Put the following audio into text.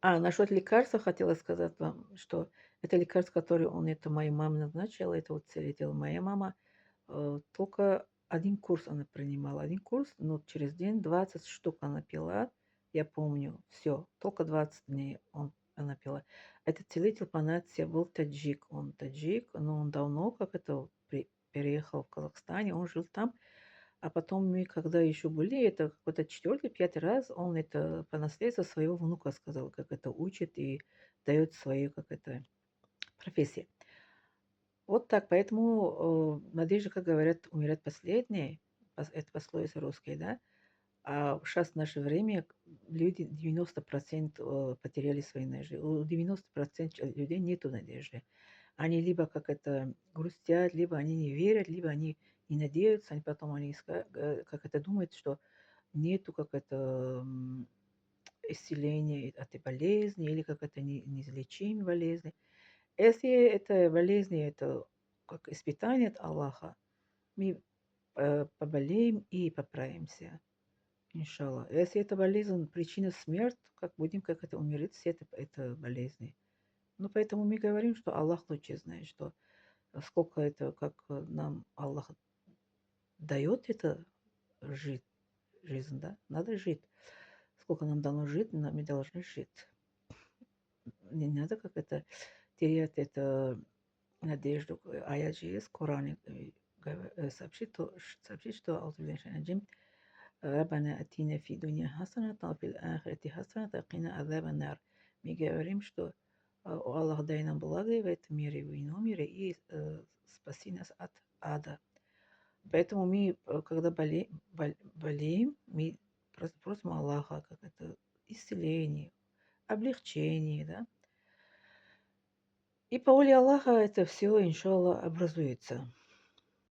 Насчет лекарства хотела сказать вам, что это лекарство, которое это моей маме назначила, это вот целитель. Моя мама, только один курс она принимала. Один курс, но через день 20 штук она пила. Я помню, все, только 20 дней она пила. Этот целитель по нации был таджик. Он таджик, но он давно переехал в Казахстане, он жил там. А потом мы, когда еще были, это какой-то четвертый, пятый раз, он это по наследству своего внука сказал, как это учит и дает свою, как это, профессии. Вот так, поэтому надежда, как говорят, умирает последней, это пословица русская, да, а сейчас в наше время люди 90% потеряли свои надежды. У 90% людей нету надежды. Они либо как это грустят, либо они не верят, либо они не надеются, они потом они как это думают, что нету как это исцеления от этой болезни или как это неизлечимой болезни. Если это болезни, это как испытание от Аллаха, мы поболеем и поправимся, иншаллах. Если это болезнь, причина смерти, как будем как это умереть с этой болезни. Ну, поэтому мы говорим, что Аллах лучше знает, что сколько это, как нам Аллах дает это жить, жизнь, да, надо жить. Сколько нам дано жить, мы должны жить. Не надо как это терять это надежду. Аят же есть в Коране, сообщит, что Аузубиллахи Раббана атина фи дуня хасаната, фил ахирати хасаната, кина азаба нар. Мы говорим, что о Аллах дай нам благо в этом мире, в ином мире, и спаси нас от ада. Поэтому мы, когда болеем, мы просто просим Аллаха, как это исцеление, облегчение, да. И по воле Аллаха это все, иншаллах, образуется.